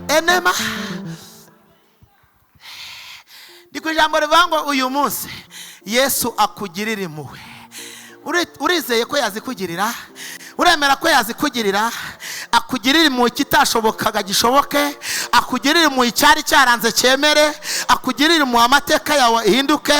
enema. Ndiko ijambo rivuga ngo uyu munsi Yesu akugirira impuhwe. Urizeye ko yazikugirira? Uremera ko yazikugirira? Akugirira impuhwe kitashobokaga gishoboke, akugirira impuhwe cyari cyaranze cyemere, akugirira impuhwe amateka yawe ihinduke,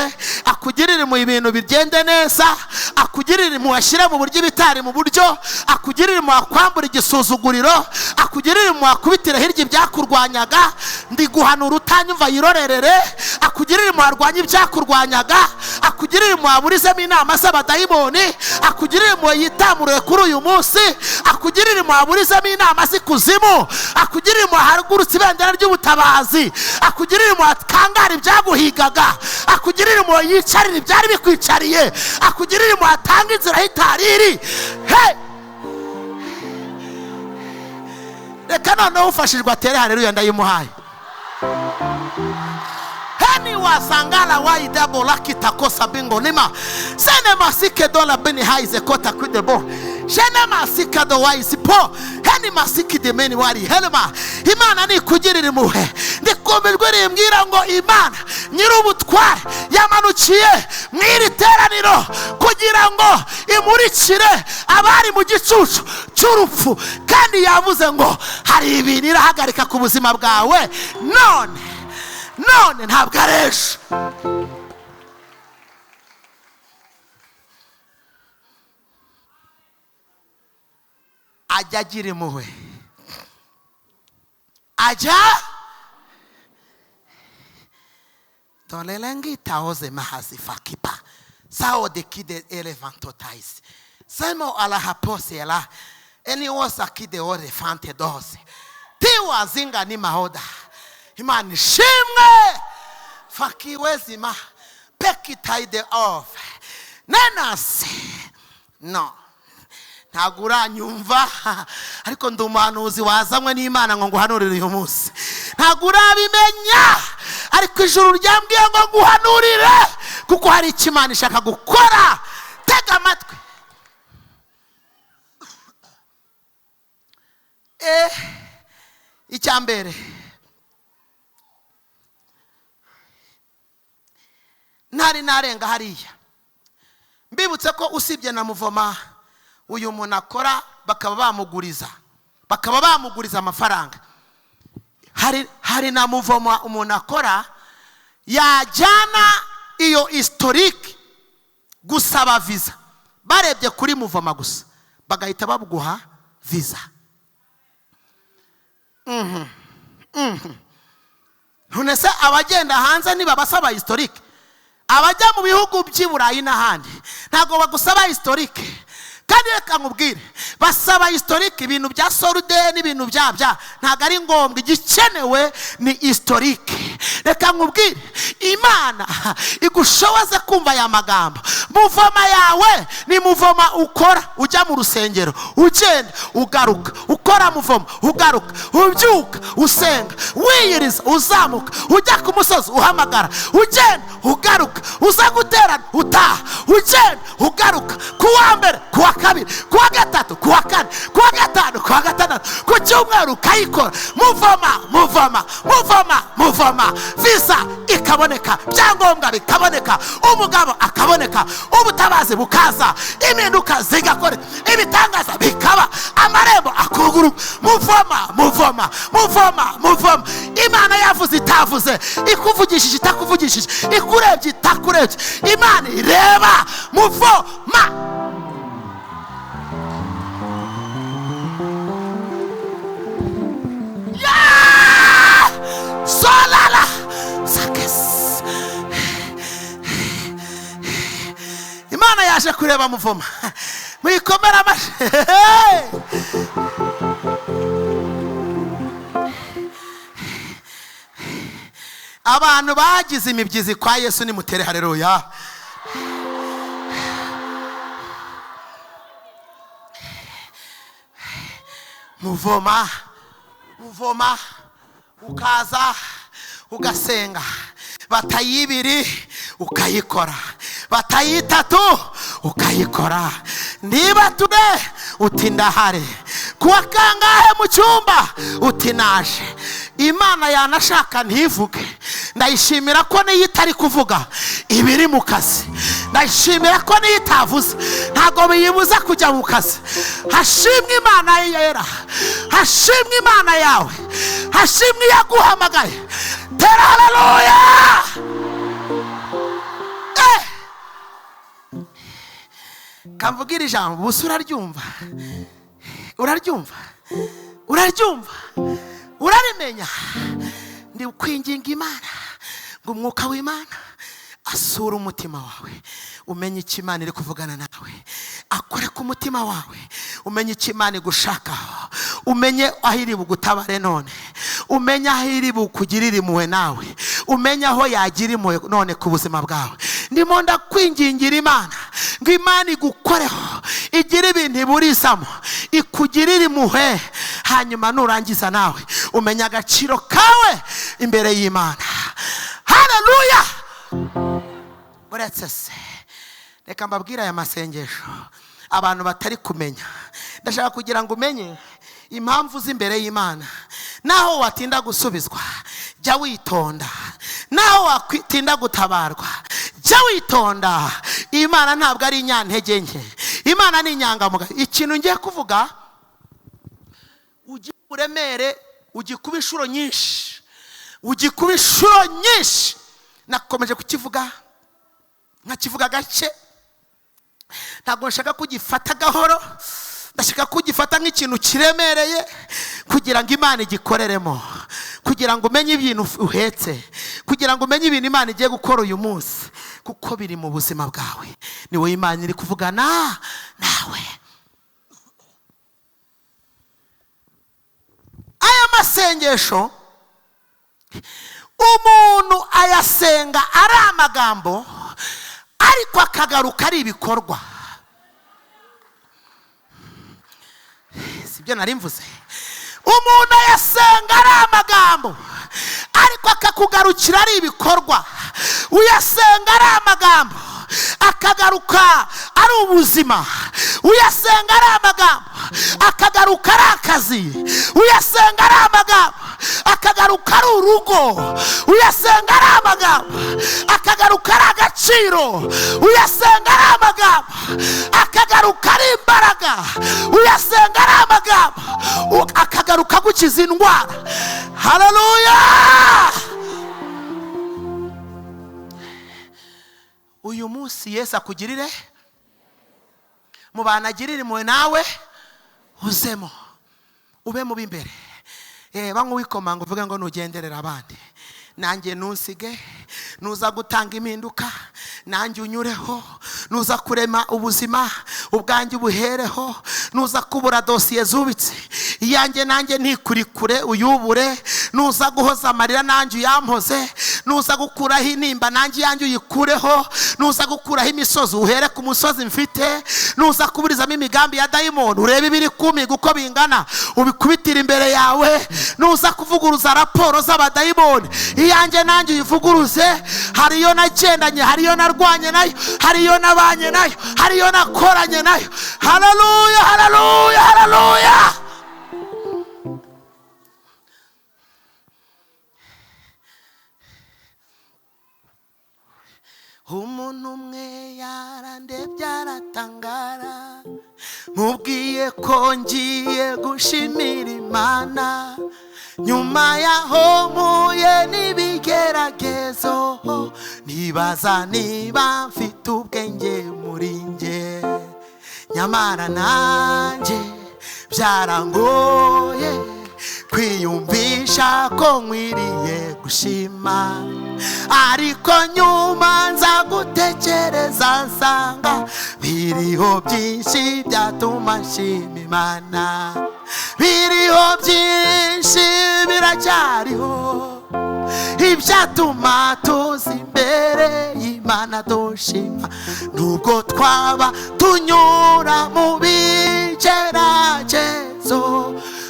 akugirira impuhwe ibintu bigende neza, akugirira impuhwe ashyire mu buryo bitari mu buryo, akugirira impuhwe akwambura igisuzuguriro, akugirira impuhwe akubitira hirya ibyakurwanyaga, ndi guhanura utanyumva yirorerere, akugirira impuhwe arwanya ibyakurwanyaga, akugirira impuhwe aburizemo inama z'abadayimoni, akugirira impuhwe yitamuriye kuri uyu munsi, akugirira impuhwe aburizemo inama z'ikuzimu, akugirira impuhwe harugurutse ibendera ry'ubutabazi, akugirira impuhwe akangara ibyaguhigaga, akugirira impuhwe yicarira ibyari bikwicariye, akugirira impuhwe atanga inzira hitariri. Reka noneho ufashijwe atere haleluya ndayimuhaye. Heni wasangala waida bolaki takosa bingo nima sene masike dola beni haize kota kudebo shene masika do waisi po heni masiki de meni wari helma Imana ni kugirira impuhwe. Ndikomerwe rimbwira ngo Imana nyir'ubutware yamanukiye mwiri teraniro kugira ngo imurikire abari mu gicucu cy'urupfu, kandi yavuze ngo hari ibintu irahagarika ku buzima bwawe none ntabwo aresha. Ajya agira impuhwe, ajya tolelengi taoze mahasi fakipa sao de kide elefantotais samo ala hapose ala eni osa kide orefante dose tiwa zinga ni mahoda. Imana ishimwe fakiwezima pekitaide of nenasi no ntabwo uranyumva, ariko ndi umuhanuzi wazanywe n'Imana ngo nguhanurire uyu munsi. Ntabwo urabimenya, ariko ijuru ryambwiye ngo nguhanurire, kuko hari icyo Imana ishaka gukora. Tega amatwi. Icyambere, ntari narenga hariya mbibutse ko usibye na Muvoma uyu muntu akora bakaba bamuguriza amafaranga. Hari na Muvoma umuntu akora yajyana iyo historique gusaba visa, barebye kuri Muvoma gusa bagahita babuguha visa. Nonese abagenda hanze niba basaba historique, abajya mu bihugu by'Iburayi n'ahandi ntago bagusaba historique. Kandi reka nkubwire, basaba historique ibintu bya sorude n'ibintu bya ntago ari ngombwa, igikenewe ni historique. Reka nkubwire, Imana igushoboze kumva aya magambo. Muvoma yawe ni Muvoma ukora, ujya mu rusengero, ugenda ugaruka, ukora Muvoma ugaruka, ubyuka usenga, wiyiriza uzamuka, ujya ku musozi uhamagara, ugenda ugaruka, uza guterana utaha, ugenda ugaruka, kuwa mbere kuwa kabiri kuwa gatatu kuwa kane kuwa gatanu kuwa gatandatu ku cyumweru ukayikora. Muvoma visa ikaboneka, byangombwa bikaboneka, umugabo akaboneka, ubutabazi bukaza, impinduka zigakora, ibitangaza bikaba, amarembo akuguruka. Muvoma. Imana yavuze itavuze, ikuvugishije itakuvugishije, ikurebye itakurebye, Imana ireba. Muvoma. Solala sakes. Imana yaje kureba Muvoma. Mwikomera amashi. Abantu bagize imibyizi kwa Yesu nimutere haleluya. Muvoma ukaza ugasenga, batayibiri ukayikora, batayitatu ukayikora. Niba tude uti ndahari, kuwa kangahe mu cyumba uti naje, Imana yanashaka ntivuge. Ndayishimira ko niyo itari kuvuga ibiri mu kazi. Ndayishimira ko niyo itavuze ntago biyibuza kujya mu kazi. Hashimwe Imana yera, hashimwe Imana yawe, hashimwe yaguhamagaye. Tera haleluya. Kamvugira ijambo busa uraryumva, uraryumva, uraryumva, urarimenya. Ndi kwinginga Imana ngo umwuka w'Imana asura umutima wawe, umenye icyo Imana iri kuvugana nawe, akore ku mutima wawe, umenye icyo Imana igushakaho, umenye aho iri bugutabare none, umenye aho iri bukugirire impuhwe nawe, umenye aho yagira impuhwe none ku buzima bwawe. Ndimo ndakwingingira Imana ngo Imana igukoreho, igira ibintu iburizamo, ikugirire impuhwe, hanyuma nurangiza nawe umenya agaciro kawe imbere y'Imana. Haleluya. Uretse se reka mbabwira aya masengesho abantu batari kumenya. Ndashaka kugira ngo umenye impamvu z'imbere y'Imana. Naho watinda gusubizwa jya witonda, naho watinda gutabarwa jya witonda. Imana ntabwo ari inyantege nke, Imana ni inyangamugayo. Ikintu ngiye kuvuga uremere ugikuba inshuro nyinshi, ugikuba inshuro nyinshi. Nakomeje kukivuga nkakivuga gake, ntabwo nshaka kugifata gahoro, ndashaka kugifata nk'ikintu kiremereye kugira ngo Imana igikoreremo, kugira ngo umenye ibintu uhetse, kugira ngo umenye ibintu Imana igiye gukora uyu munsi, kuko biri mu buzima bwawe. Ni wowe Imana iri kuvugana nawe. Aya masengesho umuntu ayasenga ari amagambo ariko akagaruka ari ibikorwa. Sibyo nari mvuze? Umuntu ayasenga ari amagambo ariko akakugarukira ari ibikorwa. Uyasenga ari amagambo akagaruka ari ubuzima. Uyasenga ari amagambo akagaruka ari akazi. Uyasenga ari amagambo akagaruka ari urugo. Uyasenga ari amagambo akagaruka ari agaciro. Uyasenga ari amagambo akagaruka ari imbaraga. Uyasenga ari amagambo akagaruka gukiza indwara. Haleluya. Uyu munsi Yesu akugirire mu bana, agirire impuhwe nawe uzemo, ube mu b'imbere. Bamwe wikomanga uvuga ngo nugenderera abandi, nanjye nusige. Nuza gutanga impinduka nanjye unyureho. Nuza kurema ubuzima ubwanjye ubuhereho. Nuza kubura dosiye zubitse iyanjye nanjye ntikurikure uyubure. Nuza guhoza amarira nanjye uyampoze. Nuza gukuraho intimba nanjye yanjye uyikureho. Nuza gukuraho imisozi uhere ku musozi mfite. Nuza kuburizamo imigambi ya dayimoni urebe ibiri kumiga uko bingana ubikubitira imbere yawe. Nuza kuvuguruza raporo z'abadayimoni iyanjye nanjye uyivuguruze. Hariyo nagendanye, hariyo narwanye nayo, hariyo nabanye nayo, hariyo nakoranye nayo. Haleluya, haleluya, haleluya. Umuntu umwe yarandebye aratangara, mubwiye ko ngiye gushimira Imana. Nyuma yaho mpuye n'ibigeragezo, nibaza niba mfite ubwenge muri nge. Nyamara nanjye byarangoye kwiyumvisha ko nkwiriye gushima. Ariko nyuma nza gutekereza nsanga biriho byinshi byatuma nshima Imana. Biriho byinshi biracyariho ibyatuma tuza imbere y'Imana dushima. Nubwo twaba tunyura mu bigeragezo,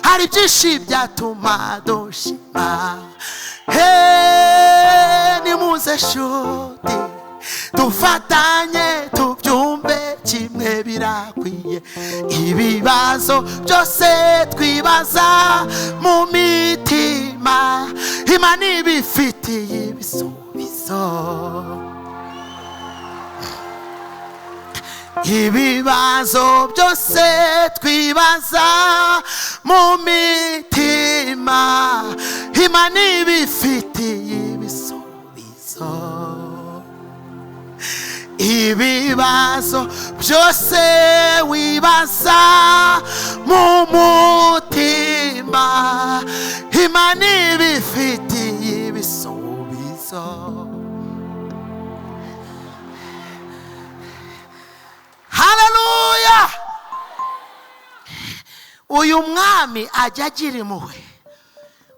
hari byinshi byatuma dushima. Nimuze shuti dufatanye tubyumve kimwe birakwiye. Ibibazo byose twibaza mu mitima Imana ibifitiye ibisubizo. Ibibazo byose twibaza mu mitima, Imana ibifitiye ibisubizo. Ibibazo byose wibaza mu mutima, Imana ibifitiye ibisubizo. Haleluya! Uyu mwami ajya agira impuhwe,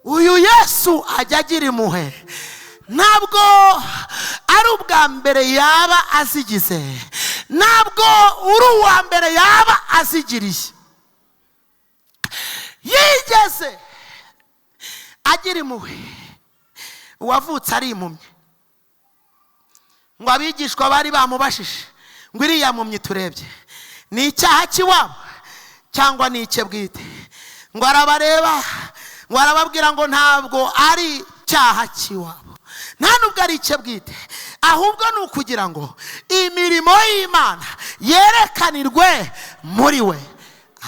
uyu Yesu ajya agira impuhwe. Ntabwo ari ubwa mbere yaba azigize, ntabwo uri uwa mbere yaba azigiriye. Yigeze agira impuhwe uwavutse ari impumyi, ngo abigishwa bari bamubashije ngo iriya mpumyi turebye ni icyaha kiwabo cyangwa ni icye bwite. Ngo arabareba, ngo arababwira ngo ntabwo ari icyaha kiwabo, nta nubwo ari icye bwite, ahubwo ni ukugira ngo imirimo y'Imana yerekanirwe muri we.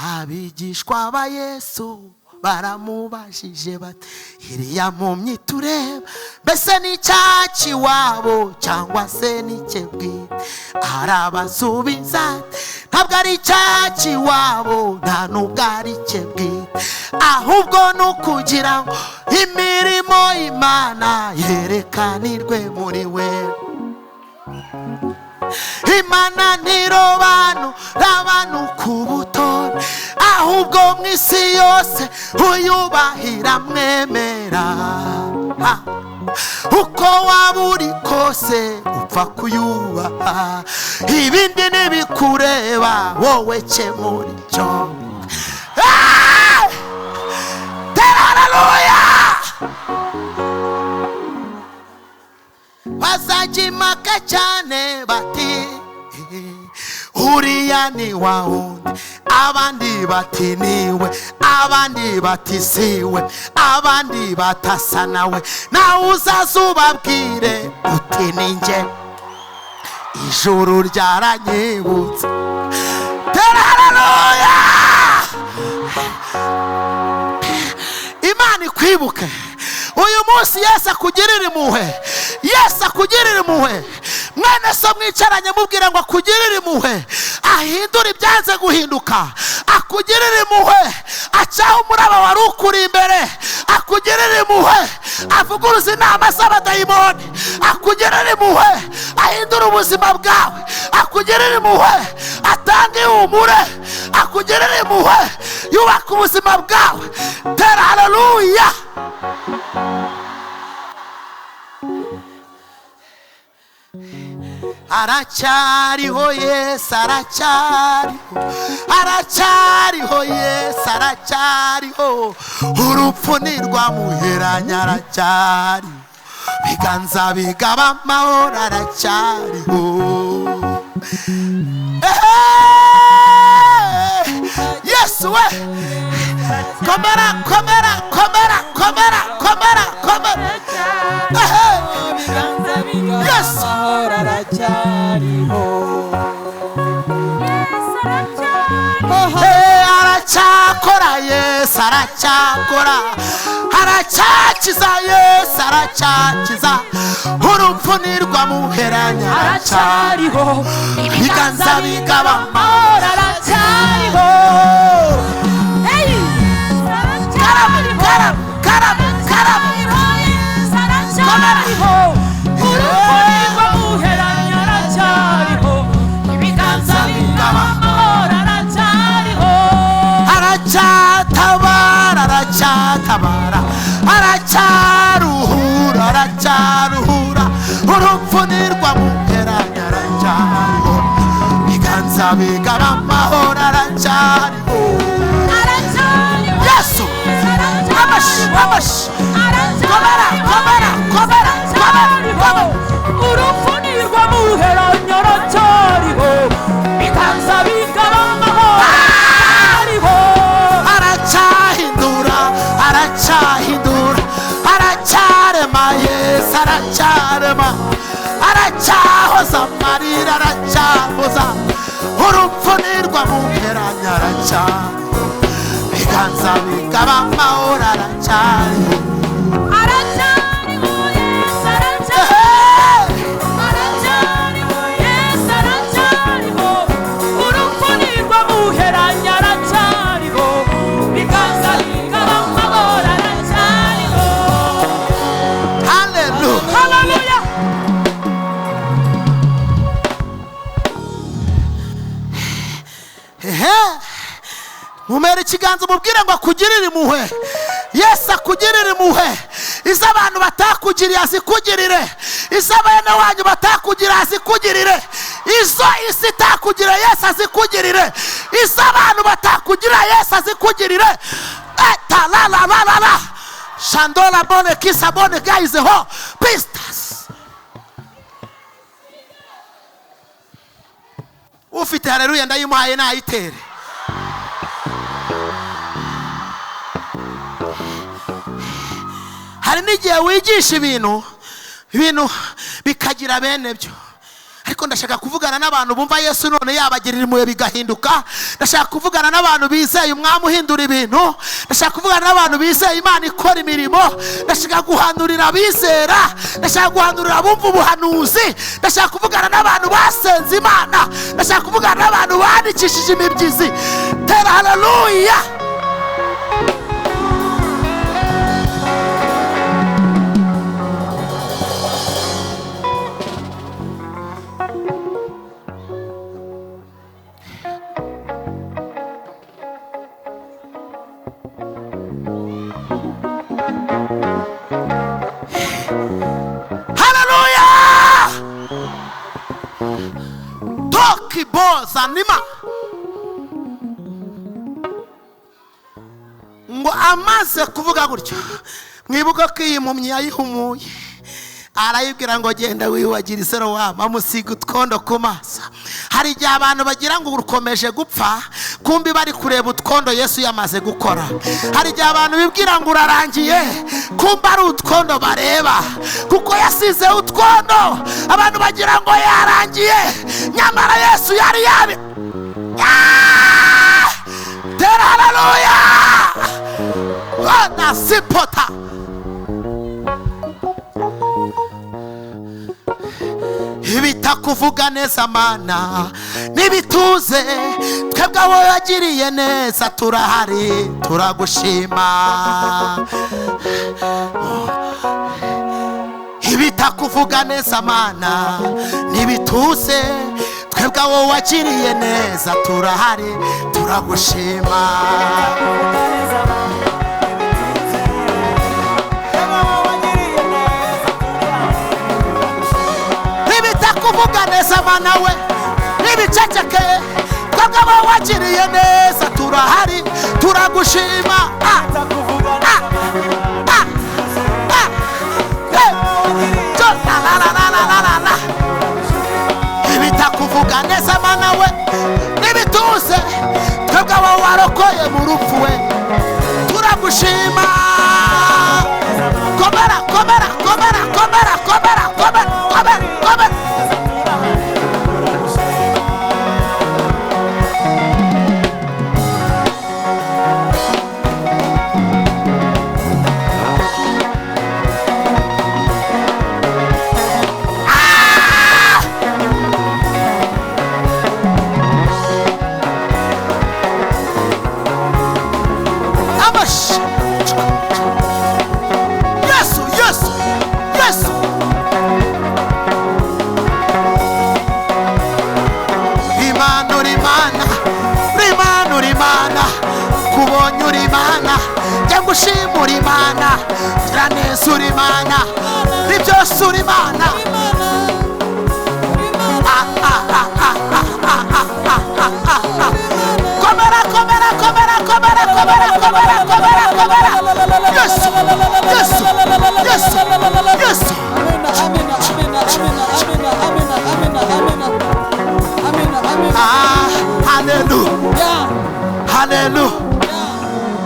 Abigishwa ba Yesu baramubajije bati iriya mpumyi tureba mbese ni icyaha kiwabo cyangwa se ni icye bwite? Arabasubiza ntabwo ari icyaha kiwabo, nta nubwo ari icye bwite, ahubwo ni ukugira ngo imirimo y'Imana yerekanirwe muri we. Imana ntirobanura abantu ku butoni, ahubwo mu isi yose uyubahira mwemera. Uko waba uri kose upfa kuyubaha, ibindi ntibikureba wowe kemura icyo. Haleluya! Bazajya impaka cyane bati uriya ni wa wundi, abandi bati niwe, abandi bati siwe, abandi batasa nawe. Nawe uzaza ubabwire uti ni njye, ijuru ryaranyibutse. Haleluya! Imana ikwibuke uyu munsi. Yesu akugirira impuhwe, Yesu akugirira impuhwe. Mwene so mwicaranye mubwira ngo akugirire impuhwe, ahindura ibyanze guhinduka, akugirire impuhwe, acaho umuraba wari ukuri imbere, akugirire impuhwe, avuguruza inama z'abadayimoni, akugirire impuhwe, ahindura ubuzima bwawe, akugirire impuhwe, atanga ihumure, akugirire impuhwe, yubaka ubuzima bwawe. Tera haleluya! Aracyariho Yesu, aracyariho, aracyariho Yesu, aracyariho. Urupfu ntirwamuheranya, aracyariho, biganza bigaba amahoro, aracyariho. Yesu we, komera komera komera komera komera komera. Yesu aracyakora, Yesu aracyakora, aracyakiza, Yesu aracyakiza. Urupfu ntirwamuheranya, aracyariho, ibiganza bigaba amahoro, aracyariho. Karama karama karama karama, aracyariho. Urupfu ntirwamuheranya, aracyariho, ibiganza bigaba amahoro, aracyariho. Aracyatabara, aracyatabara, aracyaruhura, aracyaruhura. Urupfu ntirwamuheranya, aracyariho, ibiganza bigaba amahoro, aracyariho. Yesu amashi amashi, komera komera komera komera. Urupfu ntirwamuheranya, aracyariho, ibiganza bigaba amahoro, aracyariho. Aracyahindura, aracyahindura, aracyari rurema, aracyahoza amarira, aracyahoza urupfu nirwa muheranya, aracyariho biganza bigaba amahoro, aracyariho, aracyariho Yesu, aracyariho, aracyariho Yesu, aracyariho urupfu nirwa muheranya, aracyariho biganza bigaba amahoro, aracyariho. haleluya. Hallelujah. Mumere ikiganza umubwire ngo akugirire impuhwe. Yesu akugirire impuhwe. Izo abantu batakugiriye azikugirire, izo bene wanyu batakugiriye azikugirire, izo isi itakugiriye Yesu azikugirire, izo abantu batakugiriye Yesu azikugirire. Eta la la la la la shandola bone kisa bone guys ho pistas. Ufite haleluya ndayimuhaye nayitere. Hari n'igihe wigisha ibintu bikagira bene byo, ariko ndashaka kuvugana n'abantu bumva Yesu none yabagirira impuhwe bigahinduka. Ndashaka kuvugana n'abantu bizeye umwami uhindura ibintu. Ndashaka kuvugana n'abantu bizeye Imana ikora imirimo. Ndashaka guhanurira abizera, ndashaka guhanurira abumva ubuhanuzi. Ndashaka kuvugana n'abantu basenze Imana, ndashaka kuvugana n'abantu bandikishije imibyizi. Tera haleluya. Zanima ngo amaze kuvuga gutyo, mwibuka ko iyi mpumyi yayihumuye, arayibwira ngo genda wiyuhagira Silowamu, amusiga utwondo ku maso. Hari igihe abantu bagira ngo urukomeje gupfa, kumbi bari kureba utwondo Yesu yamaze gukora. Hari igihe abantu bibwira ngo urarangiye, kumbi ari utwondo bareba, kuko yasize utwondo. Abantu bagira ngo yarangiye, nyamara Yesu yari yabi. Tera haleluya. Wana sipota. Ibitakuvuga neza Mana nibituze, twebwe abo yagiriye neza turahari turagushima. Ibitakuvuga neza Mana nibituze, twebwe abo wagiriye neza turahari turagushima. Kuvuga neza Mana we nibiceceke, twebwe abo wagiriye neza turahari turagushima. Ibitakuvuga neza Mana we nibituze, twebwe abo warokoye mu rupfu we turagushima. Komera komera komera komera komera komera komera komera. Gushimura Imana, turaneza uri Imana, ni byose uri Imana. Komera komera komera komera komera komera komera komera. Yesu Yesu Yesu Yesu. Hallelujah hallelujah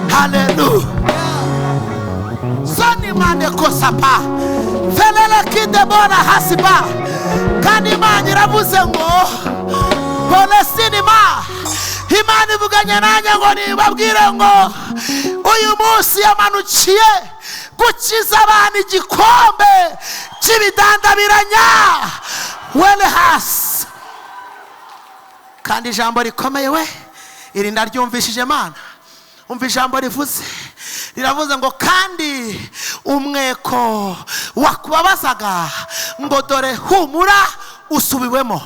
hallelujah. Sani mande kosapa felele kidebona hasiba kandi Imana iravuze ngo Palestina Imana ivuganye nanjye ngo nibabwire ngo uyu munsi yamanukiye gukiza abantu igikombe cy'ibidandabiranya wele hasi kandi ijambo rikomeye we iri ndaryumvishije Imana umva ijambo rivuze riravuze ngo kandi umweko wakubabazaga ngo dore humura usubiwemo.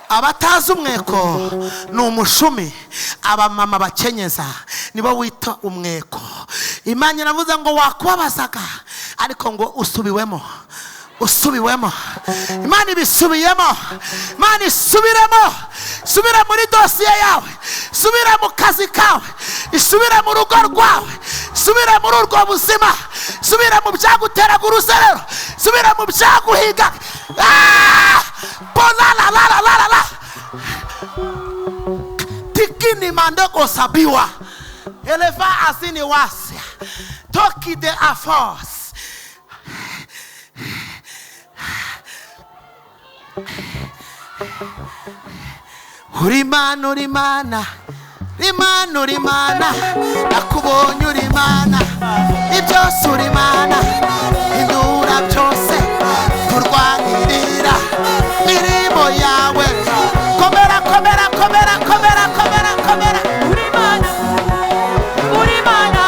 Abatazi umweko ni umushumi abamama bakenyeza nibo wita umweko. Imana iravuze ngo wakubabazaga ariko ngo usubiwemo usubiwemo. Imana ibisubiyemo. Imana isubiremo. Subira muri dosiye yawe, subira mu kazi kawe, isubira mu rugo rwawe, subira muri urwo buzima, subira mu byaguteraga uruzerero, subira mu byaguhiga. La tikini mandoko sabiwa eleva asini wasia toki de afos urimana urimana rimana urimana nakubonye urimana ibyose urimana indura byose turwanirira mirimo yawe komera komera komera komera komera komera urimana urimana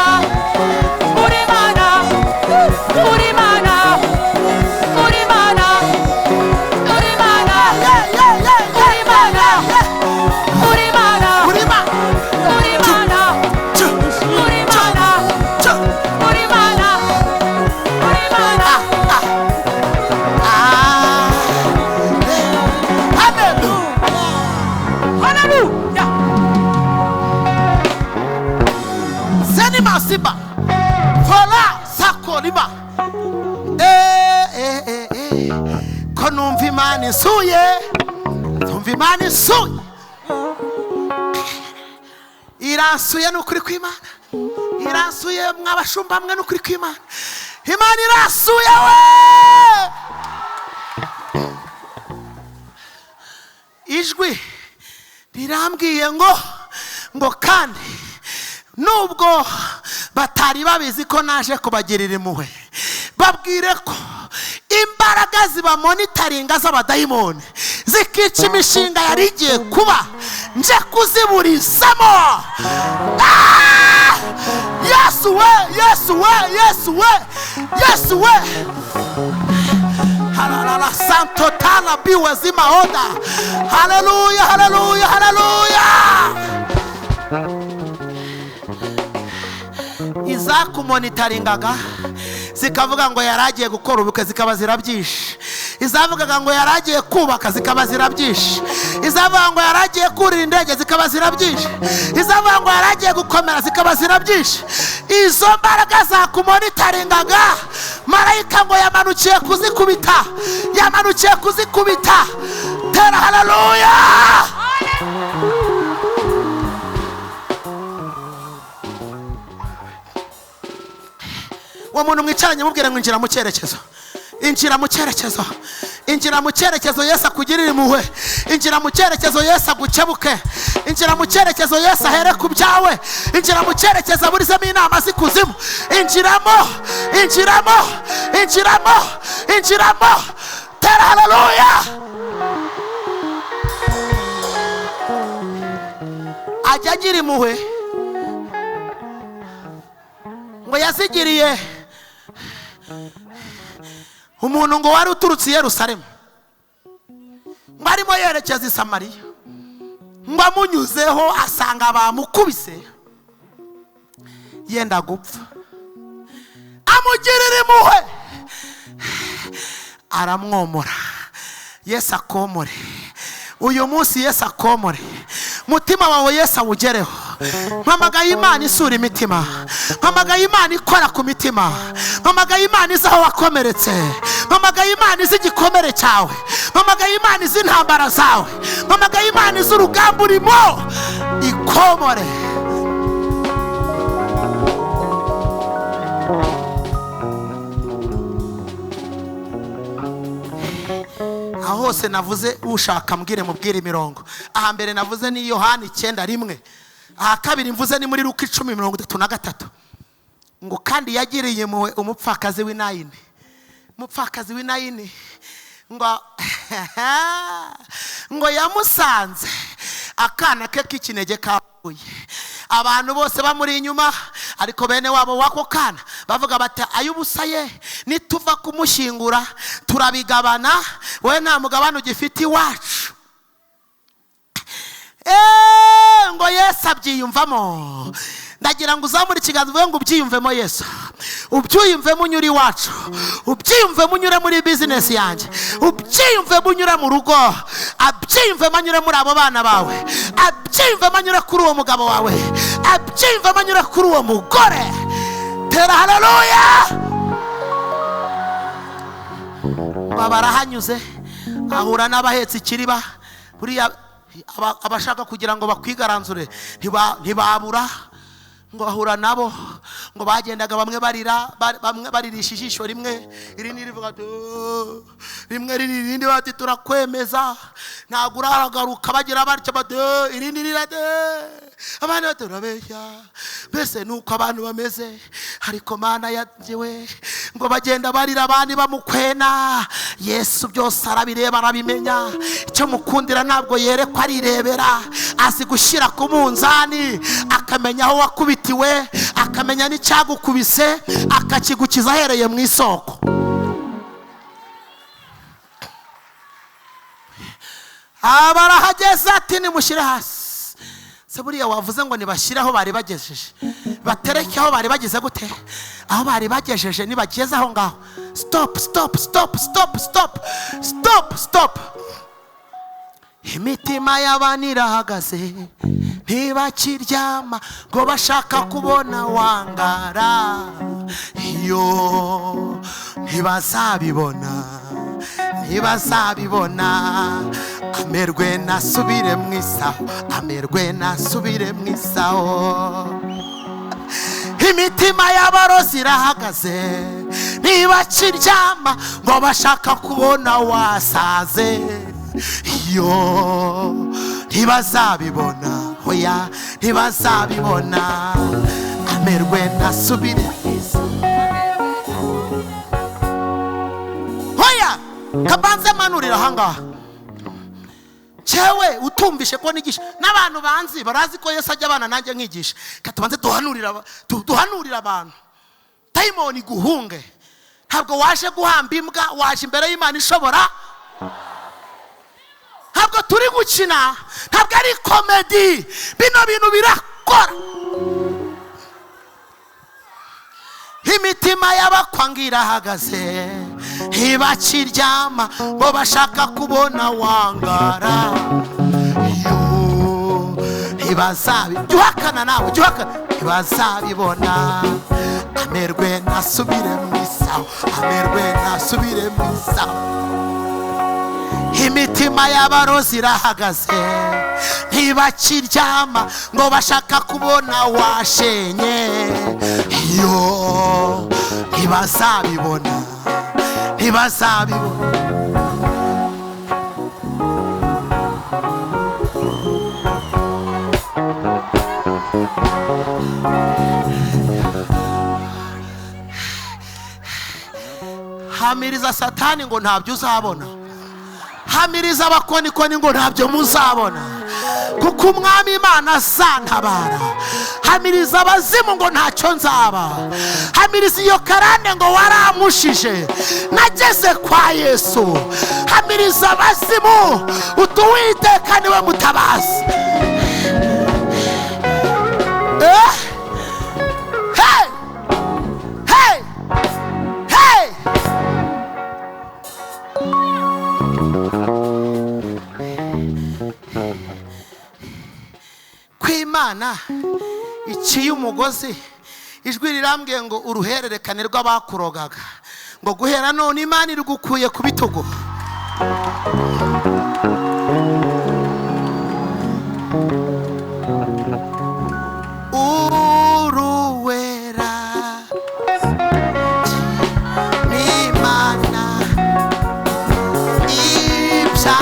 urimana urimana urimana urimana urimana urimana urimana Masiba fola sakoliba ko numva Imana isuye numva Imana isuye irasuye n'ukuri kw'Imana irasuye mwabashumba mwe n'ukuri kw'Imana Imana irasuye we ijwi rirambwiye ngo kandi nubwo batari babizi ko naje kubagirira impuhwe babwire ko imbaraga zibamonitaringa z'abadayimoni zikica imishinga yari igiye kuba nje kuziburizamo. Yesu we Yesu we Yesu we Yesu we halala santo tala biwe zima oda. Haleluya haleluya haleluya. Izakumonitaringaga zikavuga ngo yaragiye gukora ubukwe zikaba zirabyishe, izavugaga ngo yaragiye kubaka zikaba zirabyishe, izavuga ngo yaragiye kurira indege zikaba zirabyishe, izavuga ngo yaragiye gukomera zikaba zirabyishe. Izo mbaraga zakumonitaringaga marayika ngo yamanukiye kuzikubita, yamanukiye kuzikubita. Tera haleluya. Wa muntu mwicaranye mubwire ngo injira mu cyerekezo, injira mu cyerekezo, injira mu cyerekezo Yesu akugirira impuhwe, injira mu cyerekezo Yesu agukebuke, injira mu cyerekezo Yesu ahere ku byawe, injira mu cyerekezo aburizemo inama zikuzimu, injiramo injiramo injiramo injiramo. Tera haleluya. Ajya agira impuhwe ngo yazigiriye umuntu ngo wari uturutse i Yerusalemu ngo arimo yerekeza i Samariya, ngo amunyuzeho asanga bamukubise yenda gupfa, amugirira impuhwe aramwomora. Yesu akomore uyu munsi, Yesu akomore mutima wawe, Yesu awugereho. Mpamagaye Imana isura imitima, mpamagaye Imana ikora ku mitima, mpamagaye Imana izi aho wakomeretse, mpamagaye Imana izi igikomere cyawe, mpamagaye Imana izi intambara zawe, mpamagaye Imana izi urugamba urimo ikomore. zose navuze ushaka mbwire mubwire imirongo. Aha mbere navuze ni Yohana 9:1. Aha kabiri mvuze ni muri Luka 10:33. Ngo kandi yagiriye muwe umupfakazi w'Inayini. Umupfakazi w'Inayini ngo yamusanze akana ke k'ikinege kabuye. Abantu bose bamuri inyuma, ariko bene wabo wako kana bavuga bati ayubusaye nituva kumushyingura turabigabana, we nta mugabane ugifite iwacu. Ngo Yesu abyiyumvamo. Ndagira ngo uzamure ikiganza uvuge ngo ubyiyumvemo Yesu, ubyiyumvemo unyura iwacu, ubyiyumvemo unyura muri business yanjye, ubyiyumvemo unyura mu rugo, abyiyumvemo anyura muri abo bana bawe, abyiyumvemo anyura kuri uwo mugabo wawe, abyiyumvemo anyura kuri uwo mugore. Tera haleluya. Barahanyuze ahura n'abahetse ikiriba. Buriya abashaka kugira ngo bakwigaranzure ntibabura. Ngo ahura nabo, ngo bagendaga bamwe barira, bamwe baririsha ijisho rimwe, irindi rivuga rimwe irindi bati turakwemeza ntabwo uragaruka, bagira batyo bati irindi rirade, abana baturabeshya. Mbese nuko abantu bameze, ariko Mana yajewe ngo bagenda barira abandi bamukwena. Yesu byose arabireba arabimenya. Icyo mukundira ntabwo yerekwa arirebera, azi gushyira ku munzani akamenya aho wakubitiwe, akamenya n'icyagukubise akakigukiza ahereye mu isoko. Abarahageze ati nimushyire hasi. Se buriya wavuze ngo nibashyire aho bari bagejeje, batereke aho bari bageze gute? Aho bari bagejeje nibageze aho ngaho. Stop, stop, stop, stop, stop, stop, stop. Imitima y'abantu irahagaze ntibakiryama ngo bashaka kubona wangara. Iyo ntibazabibona, ntibazabibona. Amerwe nasubire mu isaho, amerwe nasubire mu isaho. Imitima y'abarozi irahagaze ntibakiryama ngo bashaka kubona wasaze. Iyo ntibazabibona, hoya ntibazabibona. Amerwe nasubire mu isaho. Hoya kabanze manurira ahangaha. Chewe utumvishe ko nigisha n'abantu banzi barazi ko Yesu ajya abana nanjye nkigisha. Katubanze duhanurira abantu. Daimoni guhunge. Ntabwo waje guhamba imbwa, waje imbere y'Imana ishobora. Ntabwo turi gukina, ntabwo ari comedy. Bino bintu birakora. Imitima y'abakwangira hagaze ntibakiryama bo bashaka kubona wangara. Iyo ntibazabibona nawe, ntibazabibona. Amerwe nasubire mu isaho, amerwe nasubire mu isaho. Imitima y'abarozi irahagaze ntibakiryama ngo bashaka kubona washenye. Iyo ntibazabibona, ntibazabibona. Hamiriza Satani ngo ntabyo uzabona, hamiriza abakonikoni ngo ntabyo muzabona, kuko umwami Imana azantabara. Hamiriza abazimu ngo ntacyo nzaba, hamiriza iyo karande ngo waramushije nageze kwa Yesu. Hamiriza abazimu utuwiteka niwe mutabazi. Hey! Hey! Hey! Kwimana iciye umugozi, ijwi rirambwiye ngo uruhererekane rw'abakurogaga, ngo guhera none Imana irigukuye ku bitugu. Uruwera n'Imana ibya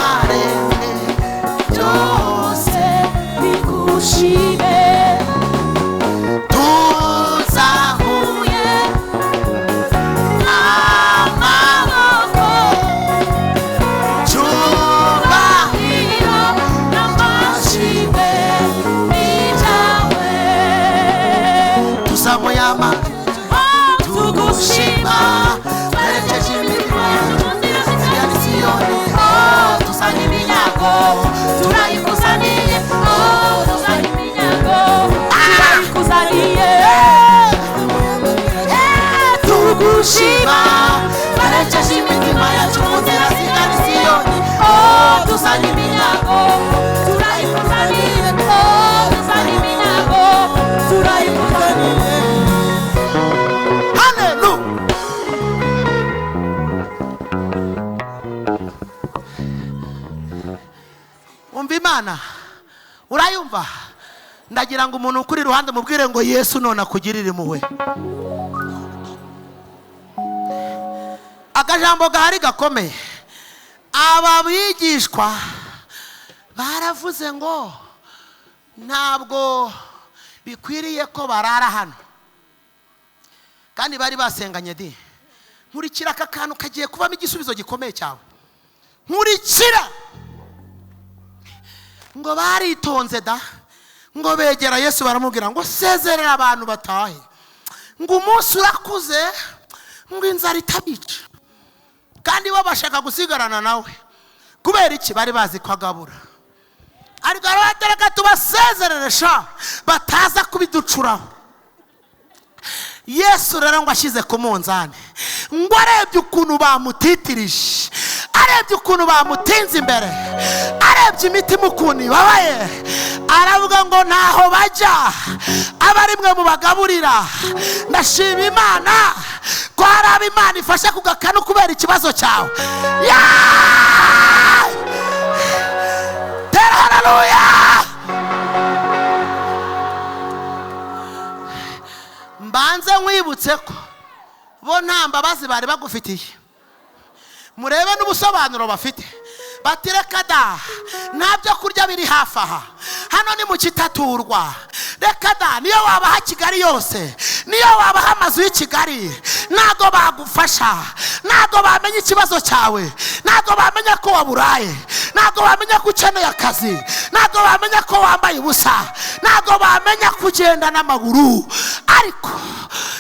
tuzamuye amaboko tugushima twerekeje imitima ya Siyoni tuzanye iminyago turayikuzaniye tuzanye iminyago turayikuzaniye tugushima twerekeje imitima yacu mu nzira zigana i Siyoni tuzanye iminyago turayikuzaniye tuzanye iminyago turayikuzaniye. Umva Imana urayumva, ndagira ngo umuntu ukuri iruhande mubwire ngo Yesu none akugirire impuhwe. Akajambo gahari gakomeye, aba bigishwa baravuze ngo ntabwo bikwiriye ko barara hano, kandi bari basenganye di. Nkurikira aka kantu kagiye kubamo igisubizo gikomeye cyawe. Nkurikira ngo baritonze da, ngo begera Yesu baramubwira ngo sezerera abantu batahe, ngo umunsi urakuze, ngo inzara itabica, kandi bo bashaka gusigarana nawe. Kubera iki? Bari bazi ko agabura. Ariko arabatereka tubasezerere sha bataza kubiducuraho. Yesu rero ngo ashyize ku munzani, ngo arebye ukuntu bamutitirije, arebye ukuntu bamutinze imbere, arebye imitima ukuntu ibabaye, aravuga ngo ntaho bajya aba ari mwe mubagaburira. Ndashima Imana ko hari abo Imana ifasha ku gakanu kubera ikibazo cyawe. Tera haleluya. Mbanze nkwibutse ko bo nta mbabazi bari bagufitiye. Murebe n'ubusobanuro bafite, batireka da nta byo kurya biri hafi aha, hano ni mu Kitaturwa. Reka da niyo wabaha Kigali yose, niyo wabaha amazu y'i Kigali, ntago bagufasha, ntago bamenya ikibazo cyawe, ntago bamenya ko waburaye, ntago bamenya ko ukeneye akazi, ntago bamenya ko wambaye ubusa, ntago bamenya kugenda n'amaguru. Ariko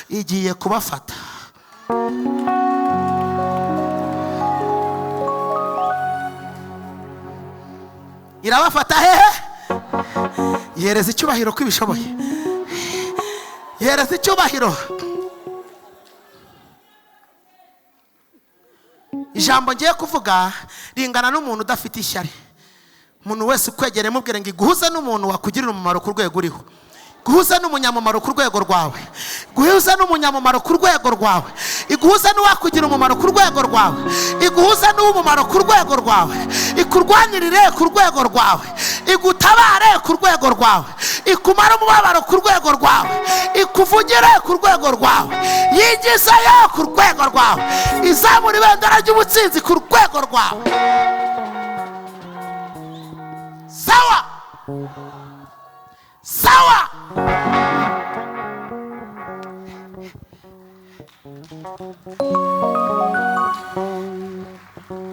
igiye kubafata. Irabafata hehe? Yereza icyubahiro ko ibishoboye, yereza icyubahiro. Ijambo ngiye kuvuga ringana n'umuntu udafite ishyari. Umuntu wese ukwegere mubwire ngo iguhuze n'umuntu wakugirira umumaro ku rwego uriho, guhuza n'umunyamumaro ku rwego rwawe, guhuza n'umunyamumaro ku rwego rwawe, iguhuza n'uwakugira umumaro ku rwego rwawe, iguhuza n'umumaro ku rwego rwawe, ikurwanirire ku rwego rwawe, igutabare ku rwego rwawe, ikumara umubabaro ku rwego rwawe, ikuvugire ku rwego rwawe, yigizayo ku rwego rwawe, izamura ibendera ry'ubutsinzi ku rwego rwawe. Sawa sawa.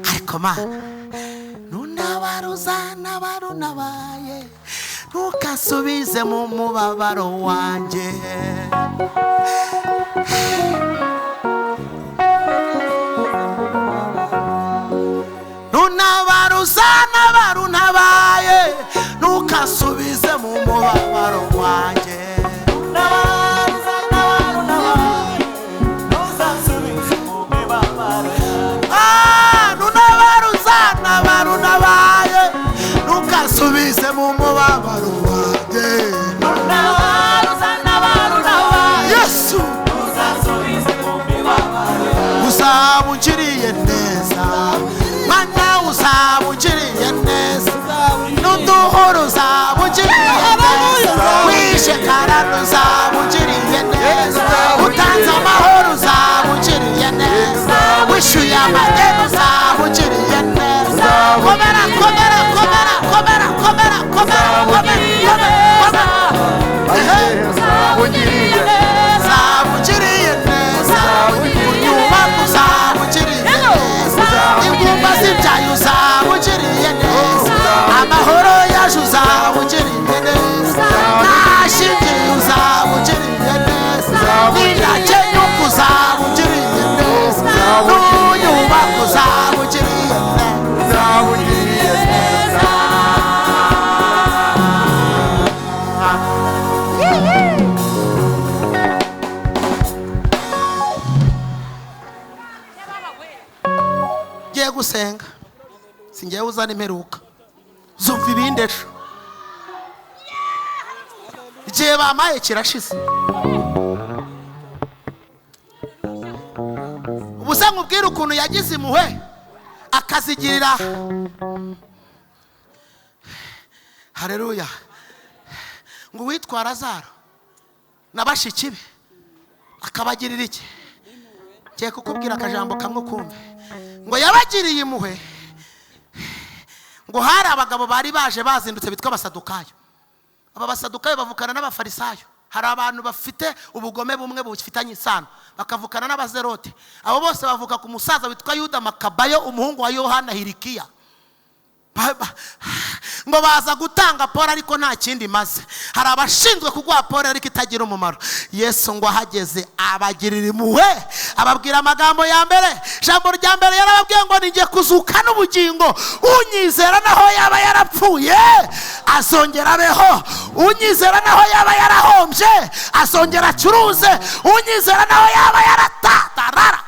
Ariko Mana nunabaruza nabarunabaye, ntukasubize mu mubabaro wanjye. Nunabaruza nabarunabaye, ntukasubize mu mubabaro wanjye. Ntukasubize mu mubabaro wanjye. Yesu uzaba ungiriye neza, Mana uzaba ungiriye neza, n'uduhuru uzaba ungiriye neza, wishe karano uzaba ungiriye neza, utanze amahoro uzaba ungiriye neza, wishyuye amadeni uzaba ungiriye neza. Komera komera komera komera komera komera komera uzaba ungiriye neza, ungiriye neza, unyubaka uzaba ungiriye neza, ingumba zibyaye uzaba ungiriye neza, amahoro yaje uzaba ungiriye neza, nashingiye uzaba ungiriye neza. si ngewe uzana imperuka, zumva ibindi ejo, igihe bamaye kirashize. ubusa nkubwira ukuntu yagize impuhwe akazigirira. Haleluya. ngo uwitwa Lazaro na bashiki be akabagirira iki? Ngiye kukubwira akajambo kamwe kumve. ngo yabagiriye impuhwe. ngo hari abagabo bari baje bazindutse bitwa abasadukayo. aba basadukayo bavukana n'abafarisayo. hari abantu bafite ubugome bumwe bufitanye isano, bakavukana n'abazerote. abo bose bavuka ku musaza witwa Yuda Makabayo, umuhungu wa Yohana Hirikiya. ngo baza gutanga pole ariko nta kindi maze. hari abashinzwe kuguha pole ariko itagira umumaro. Yesu ngo ahageze abagirira impuhwe, ababwira amagambo ya mbere. Ijambo rya mbere yarababwiye ngo ninjye kuzuka n'ubugingo, unyizera naho yaba yarapfuye azongera abeho, unyizera naho yaba yarahombye azongera acuruze, unyizera naho yaba yaratatarara.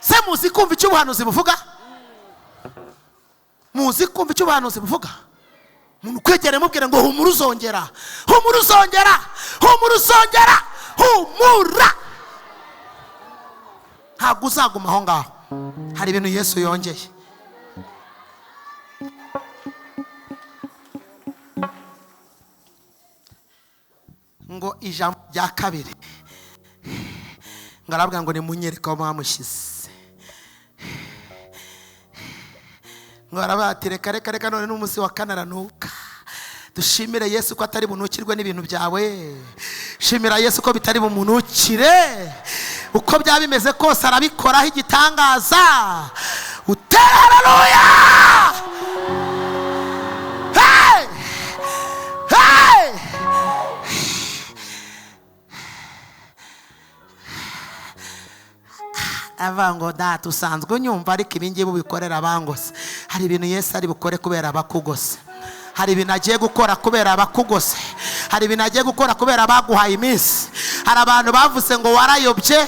Se muzi kumva icyo ubuhanuzi buvuga? muzi kumva icyo ubuhanuzi buvuga? umuntu kwegera mubwire ngo humura uzongera, humura uzongera, humura uzongera, humura. ntabwo uzaguma aho ngaho. hari ibintu Yesu yongeye. ngo ijambo rya kabiri ngo arabwira ngo nimunyereke aho mwamushyize. ngo arabati reka reka reka none n'umunsi wa kane aranuka. dushimire Yesu ko atari bunukirwe n'ibintu byawe. shimira Yesu ko bitari bumunukire. uko byaba bimeze kose arabikoraho igitangaza. utera haleluya. hey! hey! avango data usanzwe unyumva ariko ibingibi ubikorera abangose. hari ibintu Yesu ari bukore kubera abakugose. hari ibintu agiye gukora kubera abakugose. hari ibintu agiye gukora kubera abaguhaye iminsi. hari abantu bavuze ngo warayobye.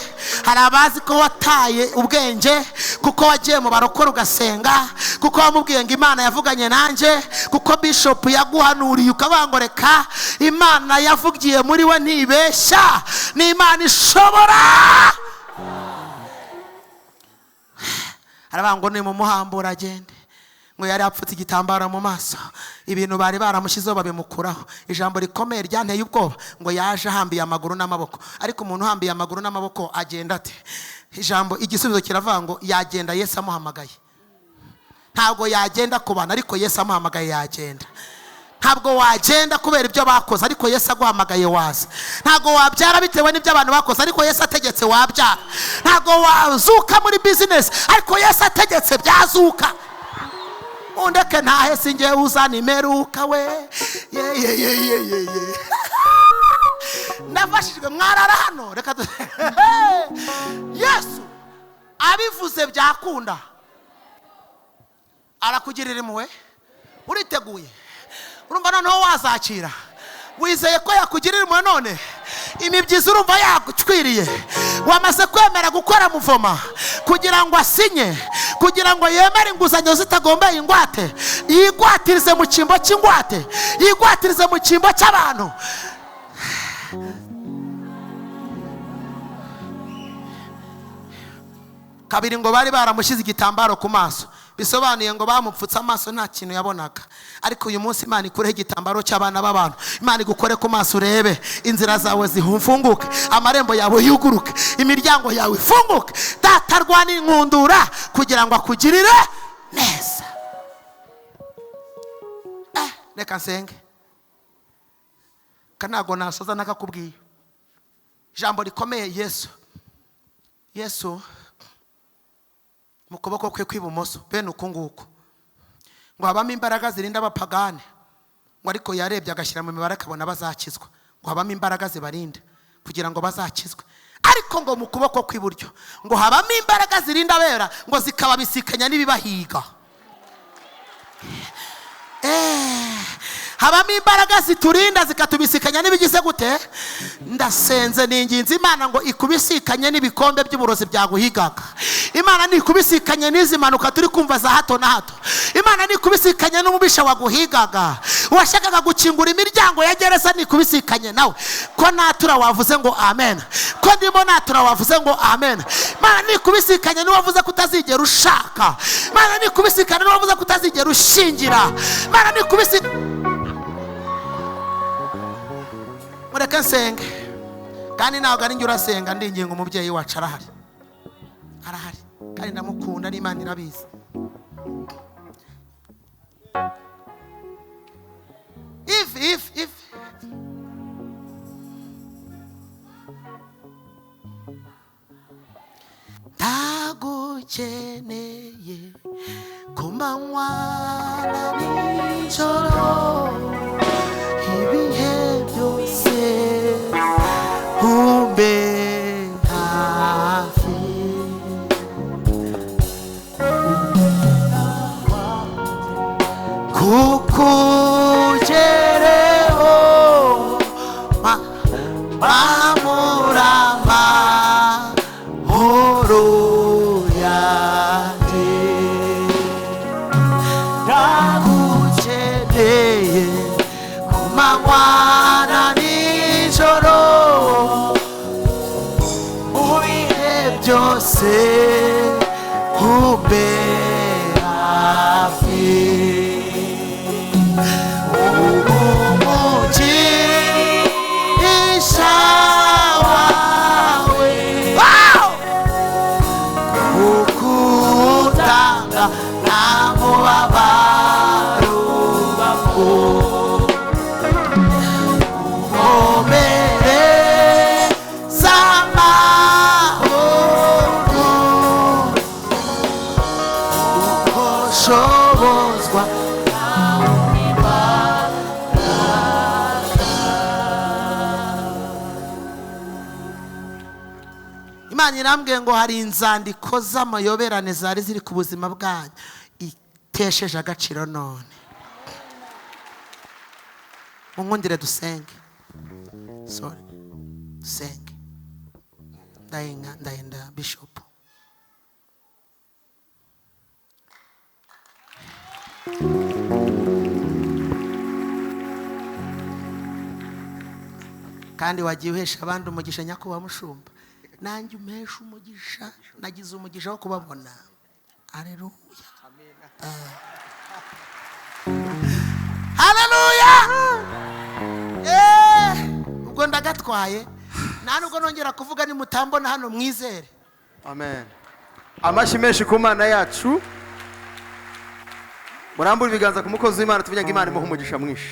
hari abazi ko wataye ubwenge kuko wagiye mu barokore ugasenga, kuko wamubwiye ngo Imana yavuganye nanjye, kuko bishop yaguhanuriye ukabangoreka. Imana yavugiye muri we ntibeshya, ni Imana ishobora. arabango ni mu muhambura agende. ngo yari apfutse igitambaro mu maso, ibintu bari baramushyizeho babimukuraho. ijambo rikomeye ryanteye ubwoba ngo yaje ahambiye amaguru n'amaboko. ariko umuntu uhambiye amaguru n'amaboko agenda ate? ijambo igisubizo kiravuga ngo yagenda Yesu amuhamagaye. ntabwo yagenda ku bantu ariko Yesu amuhamagaye yagenda. ntabwo wagenda kubera ibyo bakoze ariko Yesu aguhamagaye waza. ntabwo wabyara bitewe n'ibyo abantu bakoze ariko Yesu ategetse wabyara. ntabwo wazuka muri business ariko Yesu ategetse byazuka. undeke ntahe sinjye uzana imeruka we. nafashijwe mwarara hano. reka Yesu abivuze byakunda. arakugirira impuhwe. uriteguye? urumva noneho wazakira? wizeye ko yakugirira impuhwe? none imibyizi urumva yagucwiriye? wamaze kwemera gukora muvoma kugira ngo asinye, kugira ngo yemere inguzanyo zitagombeye ingwate, yigwatirize mu cyimbo cy'ingwate, yigwatirize mu cyimbo cy'abantu. kabiri ngo bari baramushyize igitambaro ku maso, bisobanuye ngo bamupfutse amaso nta kintu yabonaga. ariko uyu munsi Imana ikureho igitambaro cy'abana b'abantu. Imana igukore ku maso urebe, inzira zawe zifunguke, amarembo yawe yuguruke, imiryango yawe ifunguke. data arwana inkundura kugira ngo akugirire neza. reka nsenge. kanago nasoza nakakubwiye ijambo rikomeye. Yesu mu kuboko kwe kw'ibumoso bene uku nguku ngo habamo imbaraga zirinda abapagane. ngo ariko yarebye agashyira mu mibare akabona bazakizwa. ngo habamo imbaraga zibarinda kugira ngo bazakizwe. ariko ngo mu kuboko kw'iburyo ngo habamo imbaraga zirinda abera ngo zikababisikanya n'ibibahiga. habamo imbaraga ziturinda zikatubisikanya n'ibigize gute. Ndasenze ninginze Imana ngo ikubisikanye n'ibikombe by'uburozi byaguhigaga. Imana nikubisikanye n'izi manuka turi kumva za hato na hato. Imana nikubisikanye n'umubisha waguhigaga, washakaga gukingura imiryango ya gereza, nikubisikanye nawe. Ko natura wavuze ngo amen, ko ndimo natura wavuze ngo amen. Imana nikubisikanye n'uwavuze kutazigera ushaka. Imana nikubisikanye n'uwavuze kutazigera ushingira. Imana nikubisikanye. Mureke nsenge, kandi ntabwo ari njye urasenga, ndinginga umubyeyi wacu arahari, arahari kandi ndamukunda n'Imana irabizi. If ndagukeneye ku manywa na nijoro, ibihe byose umbe hafi. Kukugereho mamurama horo yanjye, ndagukeneye ku manywa na nijoro, mu bihe byose umbe hafi. Umugisha wawe ukutanga nta mubabaro ubako, umomere z'amahoro uko nshobozwa. Imana irambwiye ngo hari inzandiko z'amayoberane zari ziri ku buzima bwanyu itesheje agaciro none. Munkundire dusenge, sorry, dusenge. Ndahenda Bishop. Kandi wagiye uhesha abandi umugisha nyakubahwa mushumba, nanjye umpesha umugisha, nagize umugisha wo kubabona. Haleluya, haleluya. Ubwo ndagatwaye, nta nubwo nongera kuvuga, nimutambona hano mwizere. Amen. Amashyi menshi ku Mana yacu. Murambura ibiganza ku mukozi w'Imana, tuvuge ngo Imana imuhe umugisha mwinshi.